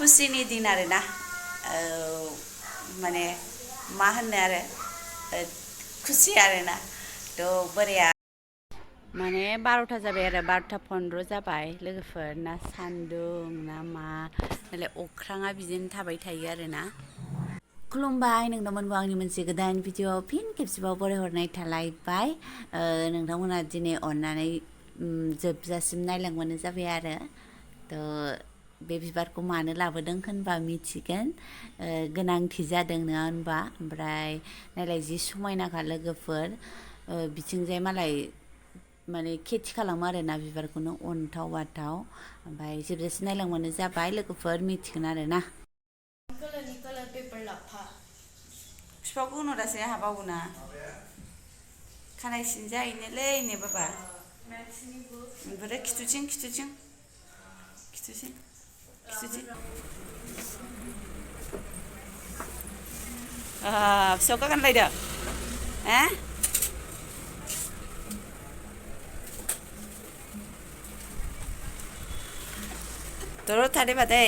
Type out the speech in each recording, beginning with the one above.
खुसिनि दिन आरोना माने मा होनो आरो खुसि आरोना थ' बोराया माने 12ता जाबाय आरो 12:15 जाबाय लोगोफोर ना सान्दुं ना मा नालाय अख्राङा बिदिनो थाबाय थायो आरोना खुलुमबाय नोंथांमोनखौ आंनि मोनसे गोदान भिडिअ फिन खेबसेबाव बरायहरनाय थालायबाय नोंथांमोना दिनै अननानै जोबजासिम नायलांबानो जाबाय आरो थ' बे बिबारखौ मानो लाबोदों होनबा मिथिगोन गोनांथि जादों नङा होनबा ओमफ्राय नायलाय जि समायनाखा लोगोफोर बिथिंजाय मालाय माने खेथि खालामो आरोना बिबारखौनो अनथाव बाथाव ओमफ्राय जोबजासिम नायलांबानो जाबाय लोगोफोर मिथिगोन आरोना कलर पेपर लाफा बिफाखौ उनावदासो हाबावोना खानाय सिन जाहैनोलै ने बाबा ओमफ्राय खिथुथिं फिसाखौ गानलायदो दलर थादो बादै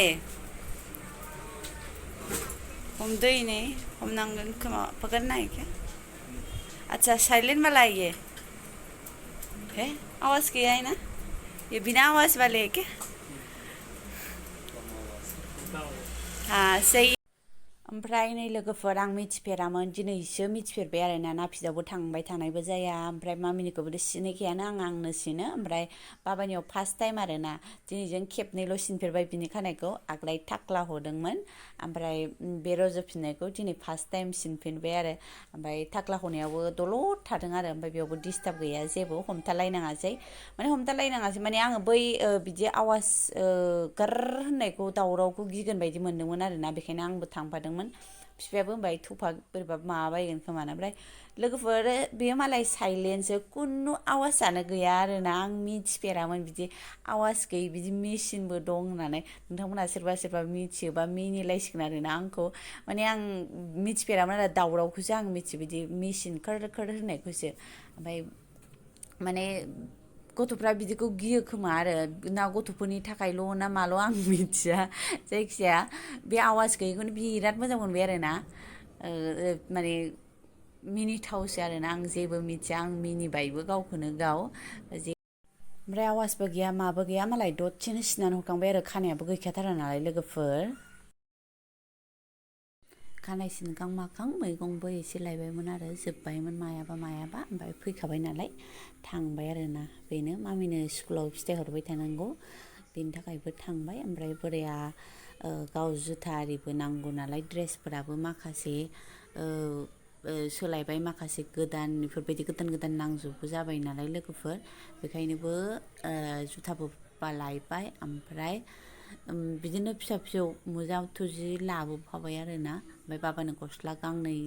हमदो नै हमनांगोन खोमा पकड़ ना है क्या अच्छा साइलेंट वाला है ये है आवाज़ किया है ना ये बिना आवाज़ वाले है क्या हाँ सही ओमफ्राय नै लोगोफोर आं मिथिफेरामोन दिनैसो मिथिफेरबाय आरोना नाफिदावबो थांबाय थानायबो जाया ओमफ्राय मामिनिखौबो सिनायखायानो आंनो सिनो ओमफ्राय बाबानियाव फार्स्ट टाइम आरोना दिनैजों खेबनैल' सिनफेरबाय बिनि खानायखौ आगोलाय थाख्ला हदोंमोन ओमफ्राय बे रज'फिननायखौ दिनै फार्स्ट टाइम सिनफिनबाय आरो ओमफ्राय थाख्ला हनायावबो दलद थादों आरो ओमफ्राय बेयावबो डिस्टार्ब गैया जेबो हमथालायनाङासै माने आङो बै बिदि आवाज गार होननायखौ दावरावखौ गिगोन बायदि मोन्दोंमोन आरोना बेखायनो आंबो थांफादोंमोन बिफायाबो होनबाय थुफा बोरैबा माबाबायगोन खोमाना ओमफ्राय लोगोफोर बेयो मालाय साइलेन्टसो खुनु आवाजआनो गैया आरोना आं मिथिफेरामोन बिदि आवाज गैयि बिदि मेचिनबो दं होननानै नोंथांमोनहा सोरबा मिथियोबा मिनिलायसिगोन आरोना आंखौ माने आं मिथिफेरामोन आरो दावरावखौसो आं मिथियो बिदि मेचिन खोर खोर होननायखौसो ओमफ्राय माने गथ'फ्रा बिदिखौ गियो खोमा आरो ना गथ'फोरनि थाखायल' ना माल' आं मिथिया जायखिजाया बे आवाज गैयैखौनो बिराद मोजां मोनबाय आरोना माने मिनिथावसो आरोना आं जेबो मिथिया आं मिनिबायबो गावखौनो गाव ओमफ्राय आवाजबो गैया माबो गैया मालाय ददसेनो सिनानै हरखांबाय आरो खानायाबो गैखाथारा नालाय लोगोफोर खानाय सिनखां माखां मैगंबो एसे लायबायमोन आरो जोब्बायमोन मायाबा ओमफ्राय फैखाबाय नालाय थांबाय आरोना बेनो मामिनो स्कुलाव फिथाइ हरबाय थानांगौ बेनि थाखायबो थांबाय ओमफ्राय बोराया गाव जुथा आरिबो नांगौ नालाय ड्रेसफोराबो माखासे सोलायबाय माखासे गोदान बेफोरबायदि गोदान नांजोबगौ जाबाय नालाय लोगोफोर बेखायनोबो जुथाबो लायबाय ओमफ्राय बिदिनो फिसा फिसौ मुजा थुजि लाबोफाबाय आरोना ओमफ्राय बाबानो गस्ला गांनै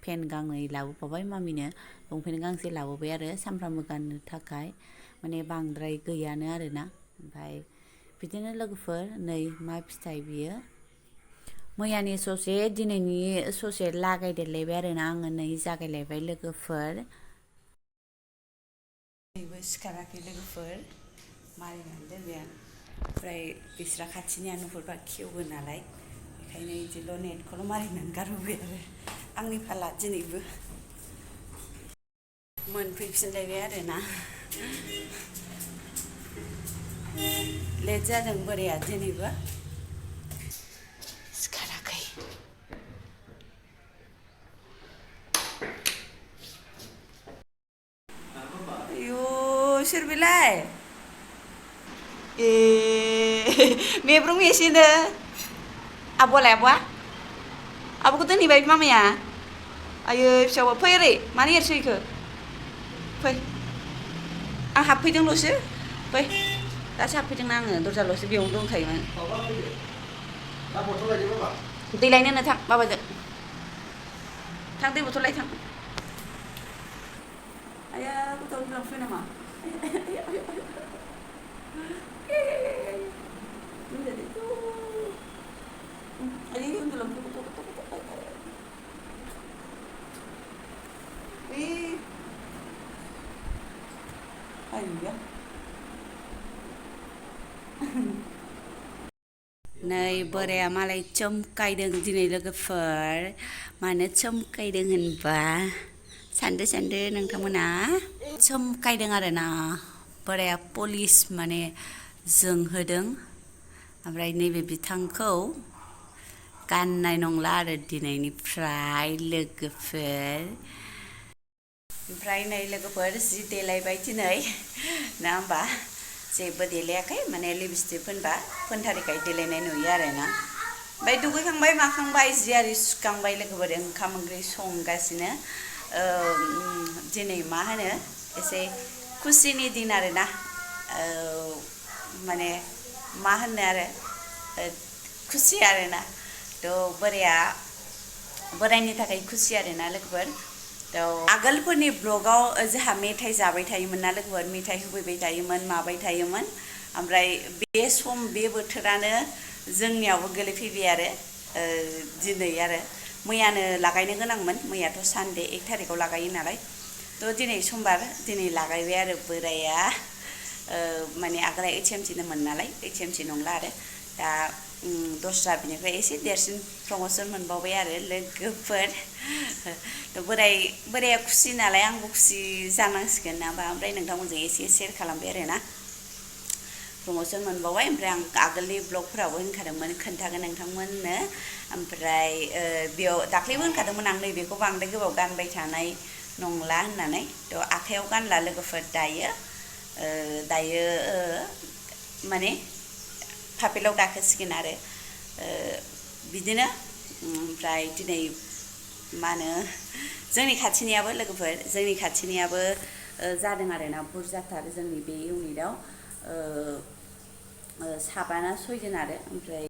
पेन गांनै लाबोफाबाय मामिनो लंपेन्ट गांसे लाबोबाय आरो सानफ्रामबो गाननो थाखाय माने बांद्राय गैयानो आरोना ओमफ्राय बिदिनो लोगोफोर नै मा फिथाइ बियो मैयानि ससे दिनैनि ससे लागायदेरलायबाय आरोना आङो नै जागायलायबाय लोगोफोर नैबो सिखाराखै लोगोफोर मारिनानै दोनबाय आं ओमफ्राय बिस्रा खाथिनिया नुहुरबा खेवो नालाय बेखायनो बिदिल' नेटखौल' मारिनानै गारबोबाय आरो आंनि फाला दिनैबो मोनफैफिनलायबाय आरोना लेट जादों बोराया दिनैबो सिखाराखै आयु सोर बेलाय मेब्रुं एसेनो आब'आलाय आब'खौ दोनहैबाय मामाया आयै फिसाबो फै ओरै मानो एरसोहैखो फै आं हाबफैदोंल'सो फै दासो हाबफैदोंना आङो दरजाल'सो बेयावनो दंखायोमोन दै लायनो थां बाबाजों थां दै बथल लाय थां आया गथ'आ उन्दुलांफैबाय नामा आयै उन्दुलांफैबाय नै बोराया मालाय चमकायदों दिनै लोगोफोर मानो चमकायदों होनबा सानदो नोंथांमोना चमकायदों आरोना बोराया पलिस माने जोंहोदों ओमफ्राय नैबे बिथांखौ गाननाय नंला आरो दिनैनिफ्राय लोगोफोर ओमफ्राय नै लोगोफोर जि देलायबाय दिनै ना होमबा जेबो देलायाखै माने लिपस्टिक फोनथारिखाय देलायनाय नुयो आरोना ओमफ्राय दुगैखांबाय माखांबाय जि आरि सुखांबाय लोगोफोर ओंखाम ओंख्रि संगासिनो दिनै मा होनो एसे खुसिनि दिन आरोना माने मा होनो आरो खुसि आरोना थ' बोरायनि थाखाय खुसि आरोना लोगोफोर थ' आगोलफोरनि ब्लगाव जोंहा मेथाइ जाबाय थायोमोन ना लोगोफोर मेथाइ होफैबाय थायोमोन माबाय थायोमोन ओमफ्राय बे बोथोरानो जोंनियावबो गोलैफैबाय आरो दिनै आरो मैयानो लागायनो गोनांमोन मैयाथ' सानडे 1 थारिखआव लागायो नालाय थ' दिनै समबार दिनै लागायबाय आरो बोराया माने आगोल HMT-नोमोन नालाय HMT नंला आरो दा दस्रा बिनिफ्राय एसे देरसिन प्रमोसन मोनबावबाय आरो लोगोफोर बोराया खुसि नालाय आंबो खुसि जानांसिगोन ना ओमफ्राय नोंथांमोनजों एसे शेयार खालामबाय आरोना प्रमोसन मोनबावबाय ओमफ्राय आं आगोलनि ब्लगफोरावबो होनखादोंमोन खोन्थागोन नोंथांमोननो ओमफ्राय बेयाव दाख्लैबो होनखादोंमोन आं नैबेखौ बांद्राय गोबाव गानबाय थानाय नंला होननानै थ' आखायाव गानला लोगोफोर दायो माने पापेलाव गाखोसिगोन आरो बिदिनो ओमफ्राय दिनै मा होनो जोंनि खाथिनियाबो जादों आरोना बुरजाथार जोंनि बे इउनिटआव 7 ना 6 जन आरो ओमफ्राय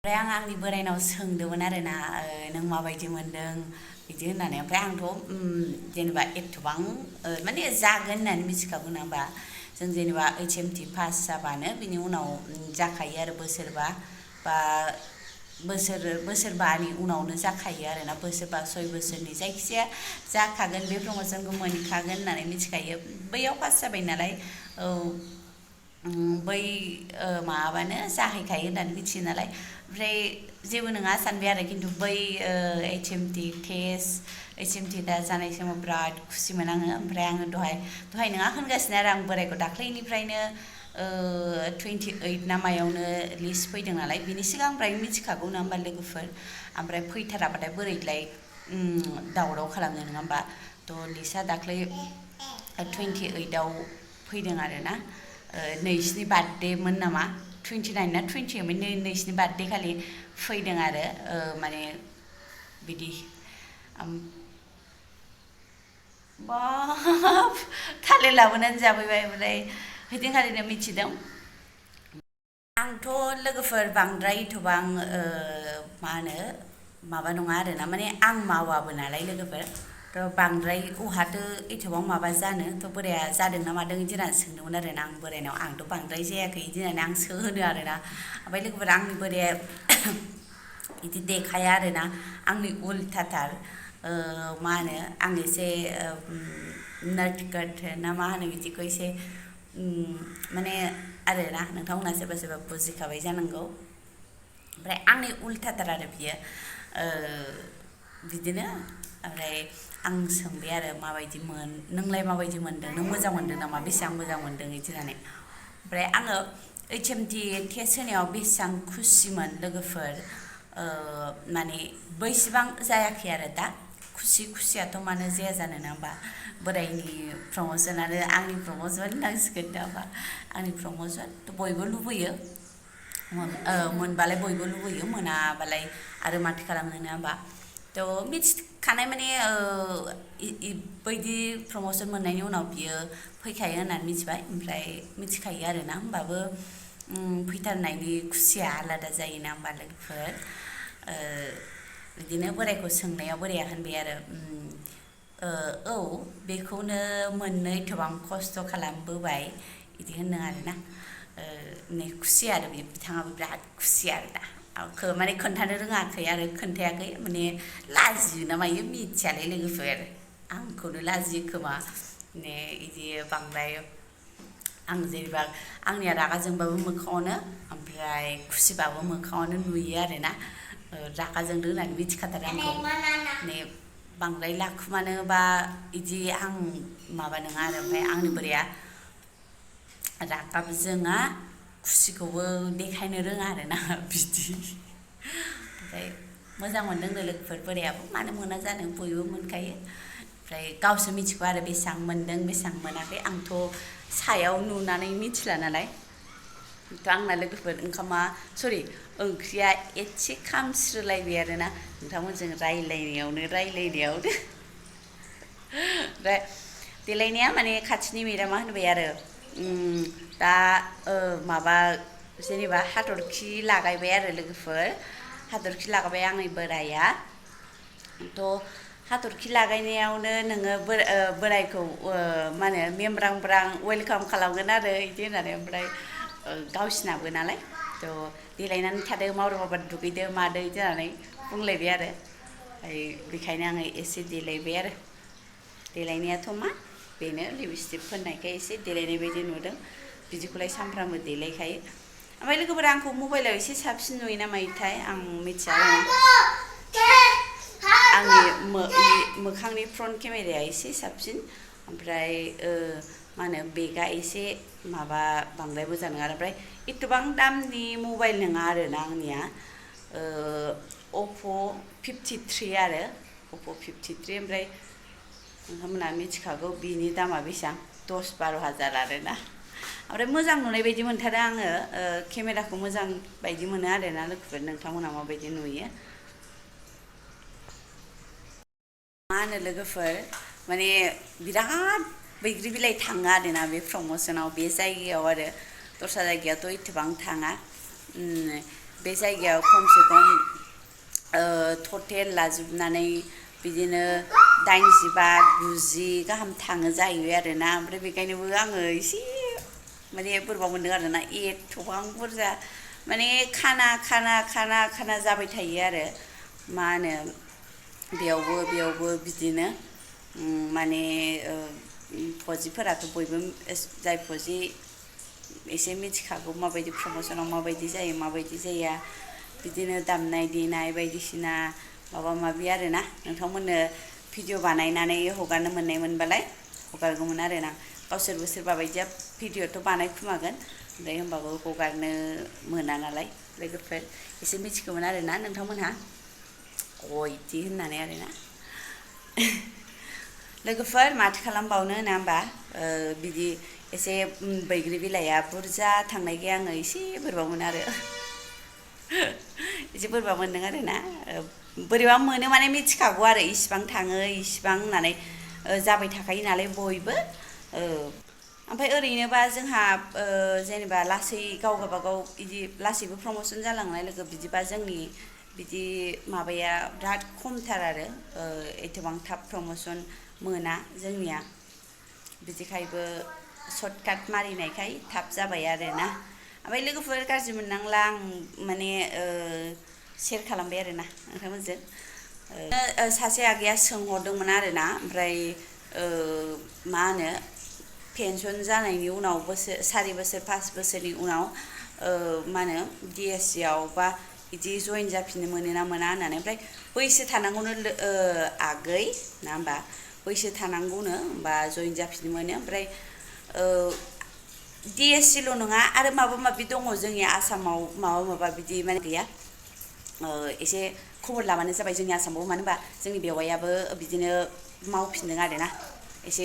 आं आंनि बोरायनाव सोंदोंमोन आरोना नों माबायदि मोनदों बिदि होननानै ओमफ्राय आंथ' जेनेबा एथबां माने जागोन होननानै मिथिखागौ ना होमबा जों जेनेबा HMT पास जाबानो बिनि उनाव जाखायो आरो बोसोरबा बा बोसोरबानि उनावनो जाखायो आरोना बोसोरबा 6 बोसोरनि जायखिजाया जाखागोन बे प्रमोसनखौ मोनखागोन होननानै मिथिखायो बैयाव पास जाबाय नालाय बै माबानो जाहैखायो होननानै मिथियो नालाय ओमफ्राय जेबो नङा सानबाय आरो खिन्थु बै HMT दा जानाय समाव बिराद खुसिमोन आङो ओमफ्राय आङो दहाय नङा होनगासिनो आरो आं बोरायखौ दाख्लैनिफ्रायनो 28 ना मायावनो लिस्ट फैदों नालाय बिनि सिगांनिफ्रायनो मिथिखागौ ना होमबा लोगोफोर ओमफ्राय फैथाराबाथाय बोरैलाय दावराव खालामनो नङा होमबा थ' लिस्टआ दाख्लै 28आव फैदों आरोना नैसिनि बार्थडेमोन नामा 29 ना 20मोन नैसिनि बार्थडे खालि फैदों आरो माने बिदि बाब थालिर लाबोनानै जाफैबाय ओमफ्राय हैदिनखालिनो मिथिदों आंथ' लोगोफोर बांद्राय एथबां मा होनो माबा नङा आरोना माने आं मावाबो नालाय लोगोफोर थ' बांद्राय अहाथो एथबां माबा जानो थ' बोराया जादों ना मादों बिदि होननानै सोंदोंमोन आरोना आं बोरायनाव आंथ' बांद्राय जायाखै बिदि होननानै आं सोहोनो आरोना ओमफ्राय लोगोफोर आंनि बोराया बिदि देखाया आरोना आंनि उल्थाथार मा होनो आं एसे नटकट ना मा होनो बिदिखौ एसे माने आरोना नोंथांमोना सोरबा बुजिखाबाय जानांगौ ओमफ्राय आंनि उल्थाथार आरो बियो बिदिनो ओमफ्राय आं सोंबाय आरो नोंलाय माबायदि मोनदों नों मोजां मोनदों नामा बेसेबां मोजां मोनदों बिदि होननानै ओमफ्राय आङो HMT टेस्ट होनायाव बेसेबां खुसिमोन लोगोफोर माने बैसेबां जायाखै आरो दा खुसियाथ' मानो जाया जानो ना होमबा बोरायनि प्रमोसन आरो आंनि प्रमोसन होननांसिगोन ना होमबा आंनि प्रमोसन बयबो लुबैयो मोनबालाय बयबो लुबैयो मोनाबालाय आरो माथो खालामनो नङा होमबा थ' मिथिखानाय माने बायदि प्रमोसन मोननायनि उनाव बियो फैखायो होननानै मिथिबाय ओमफ्राय मिथिखायो आरोना होमबाबो फैथारनायनि खुसिया आलादा जायोना होमबा लोगोफोर बिदिनो बोरायखौ सोंनायाव बोराया होनबाय आरो औ बेखौनो मोननो एथबां खस्थ' खालामबोबाय बिदि होनदों आरोना खुसि आरो बिथाङाबो बिराद खुसि आरो दा आंखौ माने खोन्थानो रोङाखै आरो खोन्थायाखै माने लाजियो ना मायो मिथियालै लोगोफोर आंखौनो लाजियो खोमा माने बिदि बांद्राय आं जेनेबा आंनिया रागा जोंबाबो मोखाङावनो ओमफ्राय खुसिबाबो मोखाङावनो नुयो आरोना रागा जोंदों होननानै मिथिखाथारो आंखौ माने बांद्राय लाखुमानो बा इदि आं माबा नङा आरो ओमफ्राय आंनि बोराया रागाबो जोङा खुसिखौबो देखायनो रोङा आरोना बिदि ओमफ्राय मोजां मोनदों लोगोफोर बोरायाबो मानो मोना जानो बयबो मोनखायो ओमफ्राय गावसो मिथिगौ आरो बेसेबां मोनदों बेसेबां मोनाखै आंथ' सायाव नुनानै मिथिला नालाय थ' आंना लोगोफोर ओंख्रिया एसे खामस्रोलायबाय आरोना नोंथांमोनजों रायलायनायावनो ओमफ्राय देलायनाया माने खाथिनि मेदामा होनबाय आरो दा माबा जेनेबा हाथरखि लागायबाय आरो लोगोफोर हाथरखि लागायबाय आंनि बोराया थ' हाथरखि लागायनायावनो नोङो बोरायखौ मा होनो मेमब्रां ब्रां वेलकाम खालामगोन आरो बिदि होननानै ओमफ्राय गावसिनाबो नालाय थ' देलायनानै थादो मावदां मावबा दुगैदो मादो बिदि होननानै बुंलायबाय आरो ओमफ्राय बेखायनो आङो एसे देलायबाय आरो देलायनायाथ' मा बेनो लिपस्टिक फोननायखाय एसे देलायनाय बायदि नुदों बिदिखौलाय सानफ्रामबो देलायखायो ओमफ्राय लोगोफोरा आंखौ मबाइलाव एसे साबसिन नुयो ना मायोथाय आं मिथिया आंनि मोखांनि फ्रन्ट केमेराया एसे साबसिन ओमफ्राय मा होनो बेगा एसे माबा बांद्राय मोजां नङा ओमफ्राय एथबां दामनि मबाइल नङा आरोना आंनिया अप्प' 53 आरो अप्प' 53 ओमफ्राय नोंथांमोनहा मिथिखागौ बिनि दामा बेसेबां 10-12 हाजार आरोना ओमफ्राय मोजां नुनाय बायदि मोनथारो आङो केमेराखौ मोजां बायदि मोनो आरोना लोगोफोर नोंथांमोनहा माबायदि नुयो मा होनो लोगोफोर माने बिराद बैग्रि बिलाइ थाङो आरोना बे प्रमसनाव बे जायगायाव आरो दस्रा जायगायावथ' एथबां थाङा बे जायगायाव खमसे खम टटेल लाजोबनानै बिदिनो 85-90 गाहाम थाङो जाहैबाय आरोना ओमफ्राय बेखायनोबो आङो एसे माने बोरैबा मोनदों आरोना एथबां बुरजा माने खाना जाबाय थायो आरो मा होनो बेयावबो बिदिनो माने फजिफोराथ' बयबो जाय फजि एसे मिथिखागौ माबायदि प्रमसनाव माबायदि जायो माबायदि जाया बिदिनो दामनाय देनाय बायदिसिना माबा माबि आरोना नोंथांमोननो भिडिअ बानायनानै हगारनो मोननायमोनबालाय हगारगौमोन आरोना गावसोरबो सोरबा बायदिया भिडिअथ' बानायखुमागोन ओमफ्राय होमबाबो हगारनो मोना नालाय लोगोफोर एसे मिथिगौमोन आरोना नोंथांमोनहा इदि होननानै आरोना लोगोफोर माथो खालामबावनो ना होमबा बिदि एसे बैग्रि बिलाइया बुरजा थांनायखाय आङो एसे बोरैबा मोनो आरो एसे बोरैबा मोनदों आरोना बोरैबा मोनो माने मिथिखागौ आरो इसिबां थाङो इसिबां होननानै जाबाय थाखायो नालाय बयबो ओमफ्राय ओरैनोबा जोंहा जेनेबा लासै गाव गाबागाव बिदि लासैबो प्रमसन जालांनाय लोगो बिदिबा जोंनि बिदि माबाया बिराद खमथार आरो एथबां थाब प्रमसन मोना जोंनिया बिदिखायबो सर्टकाट मारिनायखाय थाब जाबाय आरोना ओमफ्राय लोगोफोर गाज्रि मोननांला आं माने शेयार खालामबाय आरोना नोंथांमोनजों सासे आगैया सोंहरदोंमोन आरोना ओमफ्राय मा होनो पेनसन जानायनि उनाव 4 बोसोर 5 बोसोरनि उनाव मा होनो DSC आव बा बिदि जइन जाफिननो मोनो ना मोना होननानै ओमफ्राय बैसो थानांगौनो आगै ना होमबा बैसो थानांगौनो होमबा जइन जाफिननो मोनो ओमफ्राय DSCल' नङा आरो माबा माबि दङ जोंनि आसामाव माबा बिदि माने गैया एसे खबर लाबानो जाबाय जोंनि आसामाव मानो होनबा जोंनि बेवाइयाबो बिदिनो मावफिनदों आरोना एसे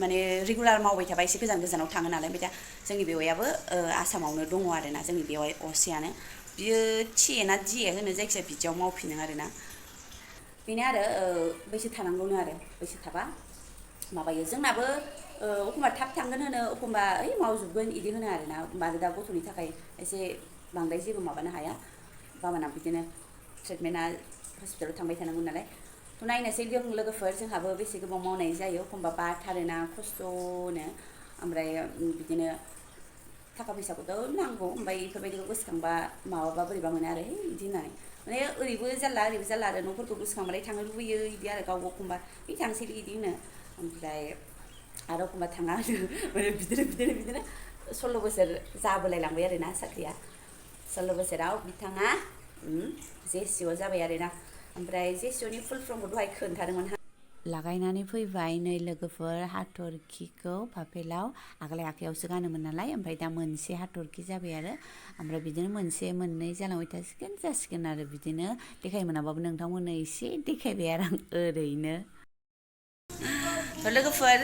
माने रेगुलार मावबाय थाबा एसे गोजानाव थाङो नालाय ओमफ्राय दा जोंनि बेवाइयाबो आसामावनो दङ आरोना जोंनि बेवाइ असेयानो बियो TA ना DA होनो जायखिजाया बिदियाव मावफिनदों आरोना बेनो आरो बैसो थानांगौनो आरो बैसो थाबा माबायो जोंनाबो एखमबा थाब थांगोन होनो एखमबा मावजोबगोन इदि होनो आरोना आरो दा गथ'नि थाखाय एसे बांद्राय जेबो माबानो हाया बाबाना बिदिनो ट्रिटमेन्टआ हस्पिटालाव थांबाय थानांगौ नालाय थ' नायनोसै जों लोगोफोर जोंहाबो बेसे गोबाव मावनाय जायो एखमबा बाथारोना खस्थ'नो ओमफ्राय बिदिनो थाखा फैसाखौथ' नांगौ ओमफ्राय बेफोरबायदिखौ गोसोखांबा माबाबा बोरैबा मोनो आरो बिदि होननानै माने ओरैबो जारला आरो न'फोरखौ गोसोखांबाथाय थांनो लुबैयो बिदि आरो गाव एखमबा थांसै बिदि होनो ओमफ्राय आरो एखमबा थाङा माने बिदिनो 16 बोसोर जाबोलाय लांबाय आरोना साख्रिया 16 बोसोराव बिथाङा JSU आव जाबाय आरोना ओमफ्राय JSU नि फुल फर्मखौ दहाय खोन्थादोंमोन लागायनानै फैबाय नै लोगोफोर हाथरखिखौ पाफेलाव आगोल आखायावसो गानोमोन नालाय ओमफ्राय दा मोनसे हाथरखि जाबाय आरो ओमफ्राय बिदिनो मोनसे मोननै जालांबाय जासिगोन आरो बिदिनो देखाय मोनाबाबो नोंथांमोननो एसे देखायबाय आरो आं ओरैनो लोगोफोर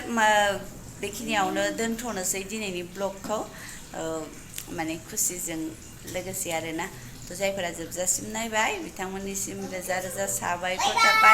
बेखिनियावनो दोनथ'नोसै दिनैनि ब्लगखौ माने खुसिजों लोगोसे आरोना जायफोरा जोबजासिम नायबाय बिथांमोननिसिम रोजा रोजा साबायखर थाबाय